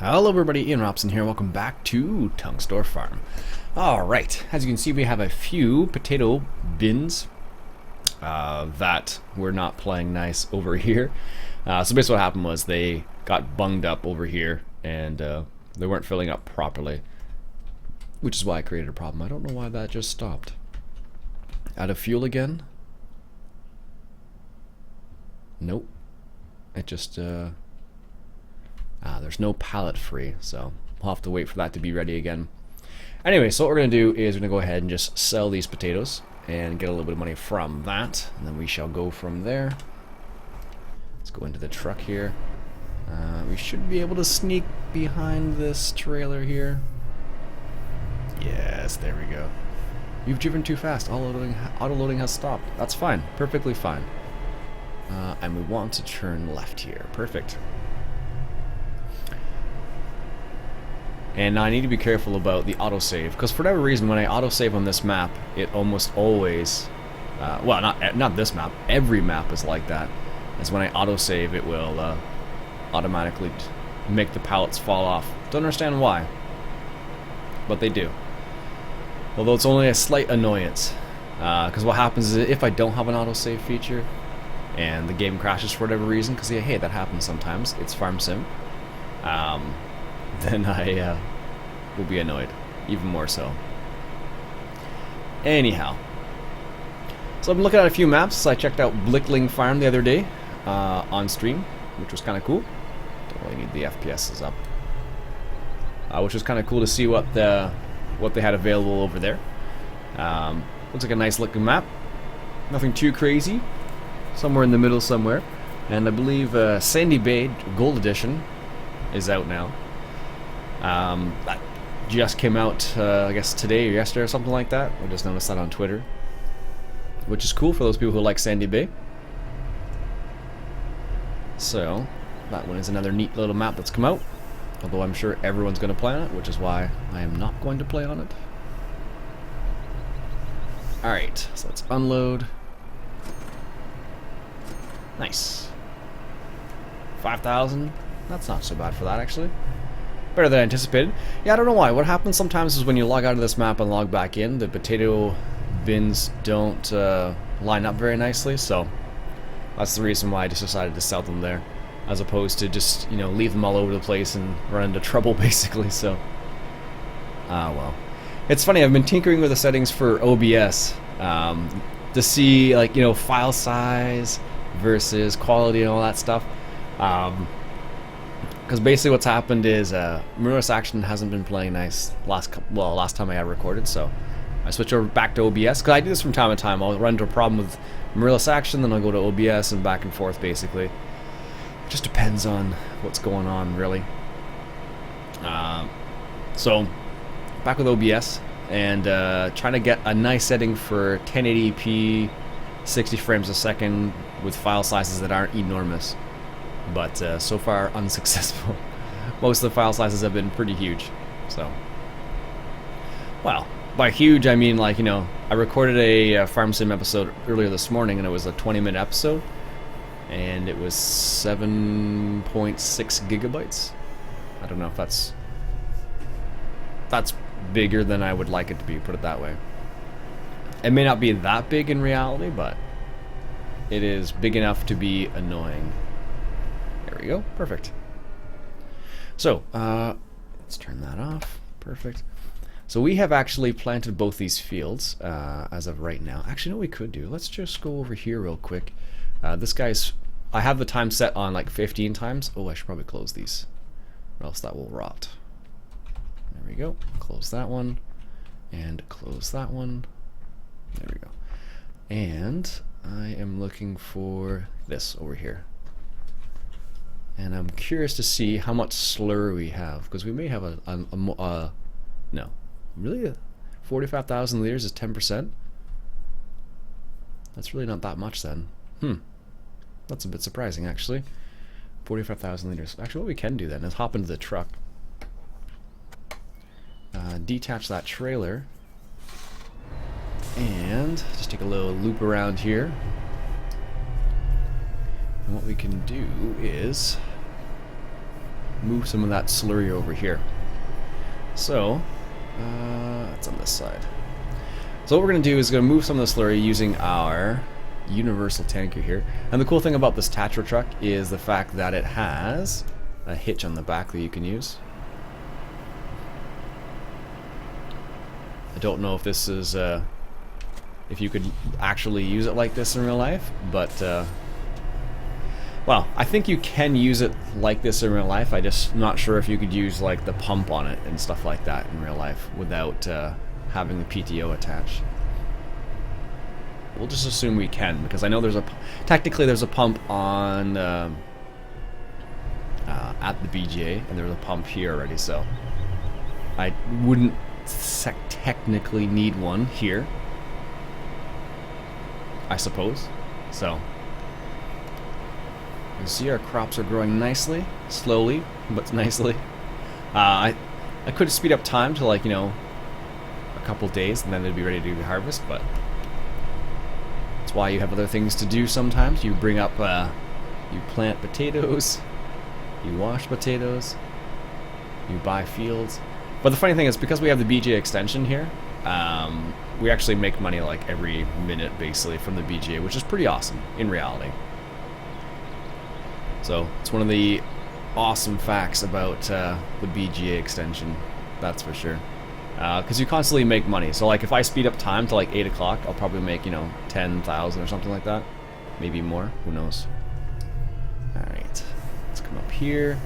Hello everybody, Iain Robson here. Welcome back to Tunxdorf Farm. Alright, as you can see we have a few potato bins that were not playing nice over here. So basically what happened was they got bunged up over here and they weren't filling up properly, which is why I created a problem. I don't know why that just stopped. Out of fuel again? Nope. It just there's no pallet free, so we'll have to wait for that to be ready again. Anyway, so what we're going to do is we're going to go ahead and just sell these potatoes and get a little bit of money from that, and then we shall go from there. Let's go into the truck here. We should be able to sneak behind this trailer here. Yes, there we go. You've driven too fast. Auto-loading has stopped. That's fine. Perfectly fine. And we want to turn left here. Perfect. And I need to be careful about the autosave, because for whatever reason when I autosave on this map, it almost always, well, not this map, every map is like that. Is when I autosave, it will automatically make the pallets fall off. Don't understand why, but they do. Although it's only a slight annoyance, because what happens is if I don't have an autosave feature, and the game crashes for whatever reason, because yeah, hey, that happens sometimes, it's Farm Sim, then I will be annoyed, even more so. Anyhow, so I've been looking at a few maps. I checked out Blickling Farm the other day on stream, which was kind of cool. Don't really need the FPS up, which was kind of cool to see what they had available over there. Looks like a nice looking map. Nothing too crazy. Somewhere in the middle somewhere. And I believe Sandy Bay Gold Edition is out now. That just came out, I guess today or yesterday or something like that. I just noticed that on Twitter, which is cool for those people who like Sandy Bay. So that one is another neat little map that's come out, although I'm sure everyone's going to play on it, which is why I am not going to play on it. Alright, so let's unload. Nice. 5,000. That's not so bad for that, actually. Better than anticipated. Yeah, I don't know why. What happens sometimes is when you log out of this map and log back in, the potato bins don't line up very nicely, so that's the reason why I just decided to sell them there, as opposed to just, you know, leave them all over the place and run into trouble, basically, so. Well. It's funny, I've been tinkering with the settings for OBS to see, like, you know, file size versus quality and all that stuff. Because basically what's happened is Mirrorless Action hasn't been playing nice last time I had recorded, so I switched over back to OBS, because I do this from time to time. I'll run into a problem with Mirrorless Action, then I'll go to OBS and back and forth, basically. It just depends on what's going on, really. So back with OBS and trying to get a nice setting for 1080p 60 frames a second with file sizes that aren't enormous. But so far unsuccessful. Most of the file sizes have been pretty huge. So, well, by huge I mean, like, you know, I recorded a Farm Sim episode earlier this morning, and it was a 20-minute episode, and it was 7.6 gigabytes. I don't know if that's bigger than I would like it to be, put it that way. It may not be that big in reality, but it is big enough to be annoying. There we go. Perfect. So, let's turn that off. Perfect. So we have actually planted both these fields as of right now. Actually, no, we could do. Let's just go over here real quick. This guy's... I have the time set on like 15 times. Oh, I should probably close these, or else that will rot. There we go. Close that one. And close that one. There we go. And I am looking for this over here. And I'm curious to see how much slurry we have, because we may have no, really, 45,000 liters is 10%. That's really not that much then. That's a bit surprising, actually. 45,000 liters. Actually, what we can do then is hop into the truck, detach that trailer, and just take a little loop around here. And what we can do is move some of that slurry over here. So, it's on this side. So what we're going to do is going to move some of the slurry using our universal tanker here. And the cool thing about this Tatra truck is the fact that it has a hitch on the back that you can use. I don't know if this is, if you could actually use it like this in real life, but, well, I think you can use it like this in real life. I'm just not sure if you could use, like, the pump on it and stuff like that in real life without having the PTO attached. We'll just assume we can, because I know there's technically there's a pump on, at the BGA, and there's a pump here already, so I wouldn't technically need one here, I suppose. So you see our crops are growing nicely, slowly, but nicely. I could speed up time to, like, you know, a couple days, and then they'd be ready to do the harvest, but that's why you have other things to do sometimes. You bring up, you plant potatoes, you wash potatoes, you buy fields. But the funny thing is, because we have the BGA extension here, we actually make money like every minute basically from the BGA, which is pretty awesome in reality. So it's one of the awesome facts about the BGA extension, that's for sure. Because you constantly make money. So like if I speed up time to like 8 o'clock, I'll probably make, you know, 10,000 or something like that. Maybe more, who knows. Alright, let's come up here.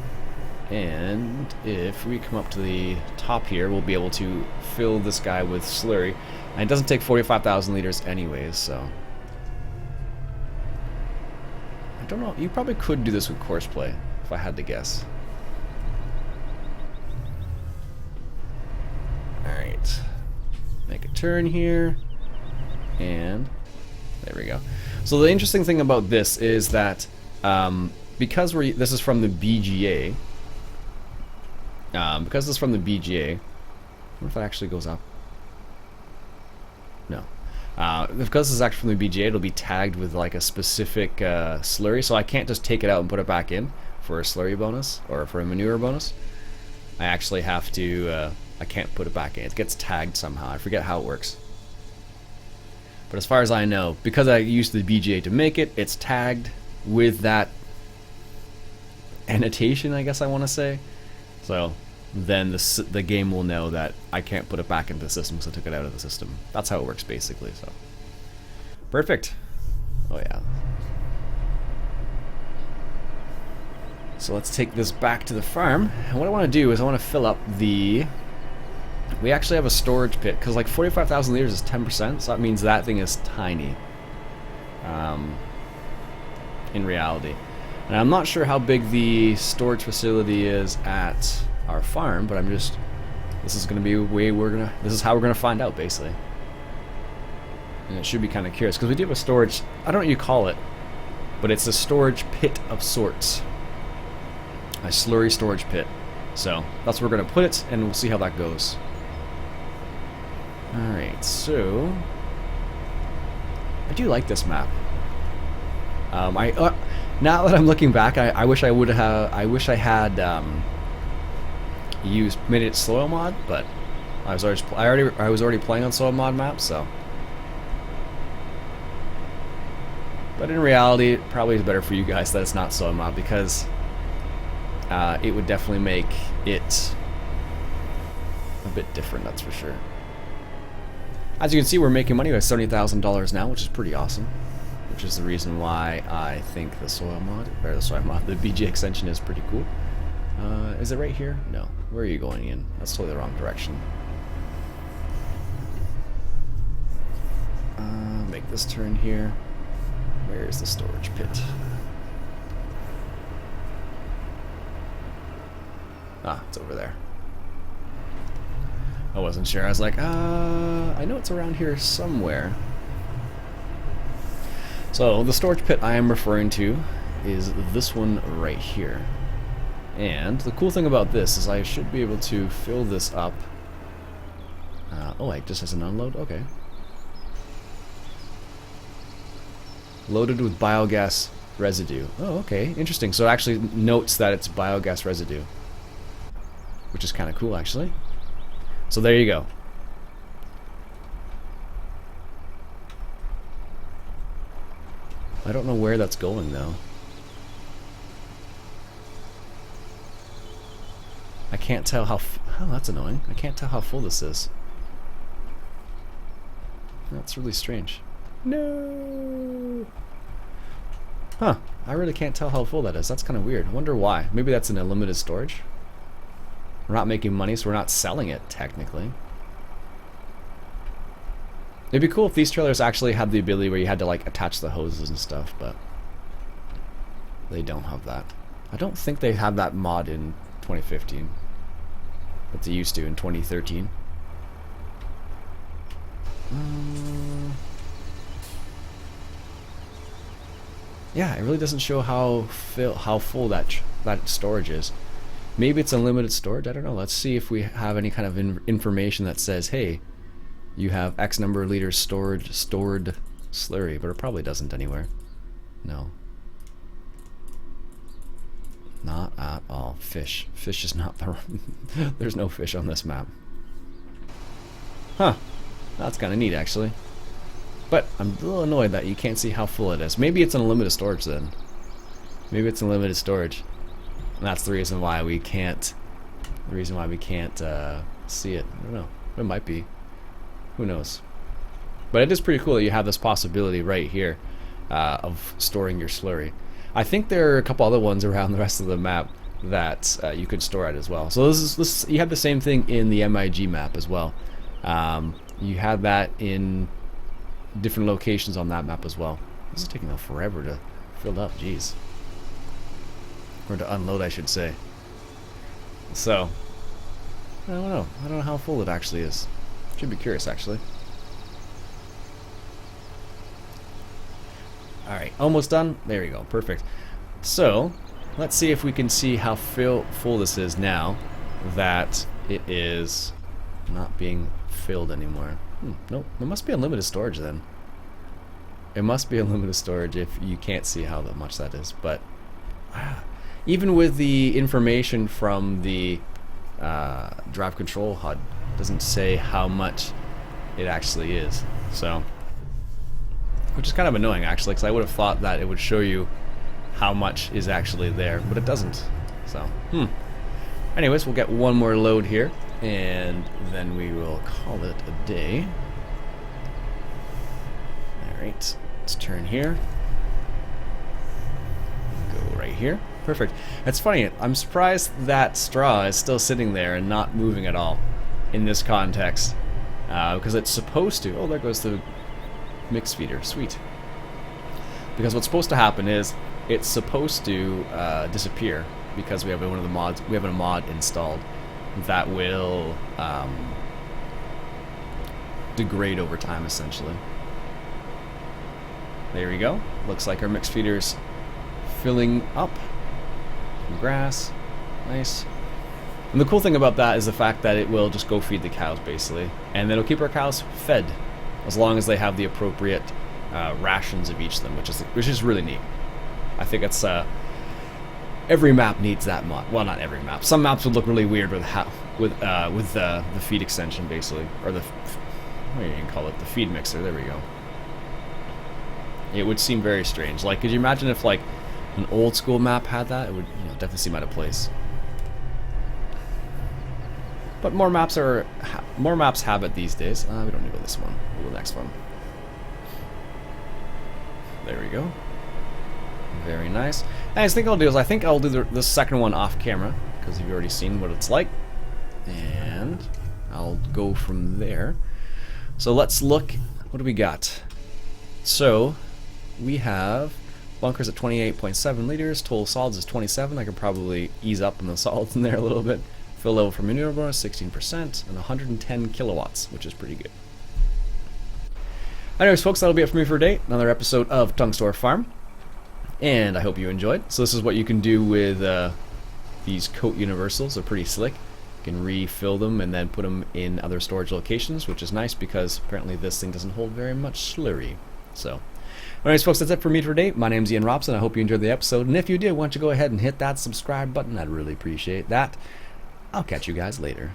And if we come up to the top here, we'll be able to fill this guy with slurry. And it doesn't take 45,000 liters anyways, so I don't know. You probably could do this with course play, if I had to guess. Alright. Make a turn here. And there we go. So the interesting thing about this is that because this is from the BGA, because this is from the BGA, I wonder if that actually goes up. No. Because this is actually from the BGA, it'll be tagged with like a specific slurry, so I can't just take it out and put it back in for a slurry bonus or for a manure bonus. I actually have to, I can't put it back in. It gets tagged somehow. I forget how it works. But as far as I know, because I used the BGA to make it, it's tagged with that annotation, I guess I want to say. So then the game will know that I can't put it back into the system because I took it out of the system. That's how it works basically. So perfect. Oh yeah. So let's take this back to the farm. And what I want to do is I want to fill up the... We actually have a storage pit because like 45,000 liters is 10%, so that means that thing is tiny in reality. And I'm not sure how big the storage facility is at our farm, but this is going to be a way this is how we're going to find out basically. And it should be kind of curious because we do have a storage, I don't know what you call it, but it's a storage pit of sorts. A slurry storage pit. So that's where we're going to put it, and we'll see how that goes. Alright, so I do like this map. Now that I'm looking back, I wish I would have. I wish I had made it soil mod, but I was already playing on soil mod maps, so. But in reality, it probably is better for you guys that it's not soil mod because it would definitely make it a bit different. That's for sure. As you can see, we're making money with $70,000 now, which is pretty awesome. Which is the reason why I think the BG extension is pretty cool. Is it right here? No. Where are you going in? That's totally the wrong direction. Make this turn here. Where is the storage pit? Ah, it's over there. I wasn't sure. I was like, I know it's around here somewhere. So the storage pit I am referring to is this one right here. And the cool thing about this is I should be able to fill this up. Oh, it just has an unload? Okay. Loaded with biogas residue. Oh, okay. Interesting. So it actually notes that it's biogas residue. which is kind of cool actually. So there you go. I don't know where that's going though. I can't tell how oh, that's annoying. I can't tell how full this is. That's really strange. No. Huh. I really can't tell how full that is. That's kind of weird. I wonder why. Maybe that's an unlimited storage. We're not making money, so we're not selling it, technically. It'd be cool if these trailers actually had the ability where you had to, like, attach the hoses and stuff, but they don't have that. I don't think they had that mod in 2015, but they used to in 2013. Yeah, it really doesn't show how full that storage is. Maybe it's unlimited storage. I don't know. Let's see if we have any kind of information that says, "Hey, you have X number of liters stored slurry," but it probably doesn't anywhere. No. Not at all. Fish. Fish is not the... There's no fish on this map. Huh. That's kind of neat, actually. But I'm a little annoyed that you can't see how full it is. Maybe it's unlimited storage then. Maybe it's unlimited storage. And that's the reason why we can't... see it. I don't know. It might be. Who knows? But it is pretty cool that you have this possibility right here of storing your slurry. I think there are a couple other ones around the rest of the map that you could store at as well. So this you have the same thing in the MIG map as well. You have that in different locations on that map as well. This is taking forever to fill up, jeez. Or to unload, I should say. So, I don't know. I don't know how full it actually is. Should be curious, actually. Alright, almost done. There we go. Perfect. So, let's see if we can see how full this is now that it is not being filled anymore. Nope. It must be unlimited storage then. It must be unlimited storage if you can't see how much that is. But even with the information from the drive control HUD, it doesn't say how much it actually is. So, which is kind of annoying actually, because I would have thought that it would show you how much is actually there, but it doesn't. So, anyways, we'll get one more load here, and then we will call it a day. Alright, let's turn here. Go right here. Perfect. It's funny, I'm surprised that straw is still sitting there and not moving at all in this context. Because it's supposed to... Oh, there goes the mix feeder. Sweet. Because what's supposed to happen is it's supposed to disappear because we have one of the mods. We have a mod installed that will degrade over time, essentially. There we go. Looks like our mix feeder's filling up. Some grass. Nice. And the cool thing about that is the fact that it will just go feed the cows, basically. And it'll keep our cows fed as long as they have the appropriate rations of each of them, which is really neat. I think it's every map needs that mod. Well, not every map. Some maps would look really weird with the feed extension, basically, or the what do you call it? The feed mixer. There we go. It would seem very strange. Like, could you imagine if like an old school map had that? It would definitely seem out of place. But more maps have it these days. We don't need to go this one. We'll go the next one. There we go. Very nice. And I think I'll do the second one off camera because you've already seen what it's like, and I'll go from there. So let's look. What do we got? So we have bunkers at 28.7 liters. Total solids is 27. I could probably ease up on the solids in there a little bit. Fill level for manure bonus 16% and 110 kilowatts, which is pretty good. Anyways, folks, that'll be it for me for today. Another episode of Tunxdorf Farm, and I hope you enjoyed. So this is what you can do with these coat universals. They're pretty slick. You can refill them and then put them in other storage locations, which is nice because apparently this thing doesn't hold very much slurry. So, anyways, folks, that's it for me for today. My name's Iain Robson. I hope you enjoyed the episode, and if you did, why don't you go ahead and hit that subscribe button? I'd really appreciate that. I'll catch you guys later.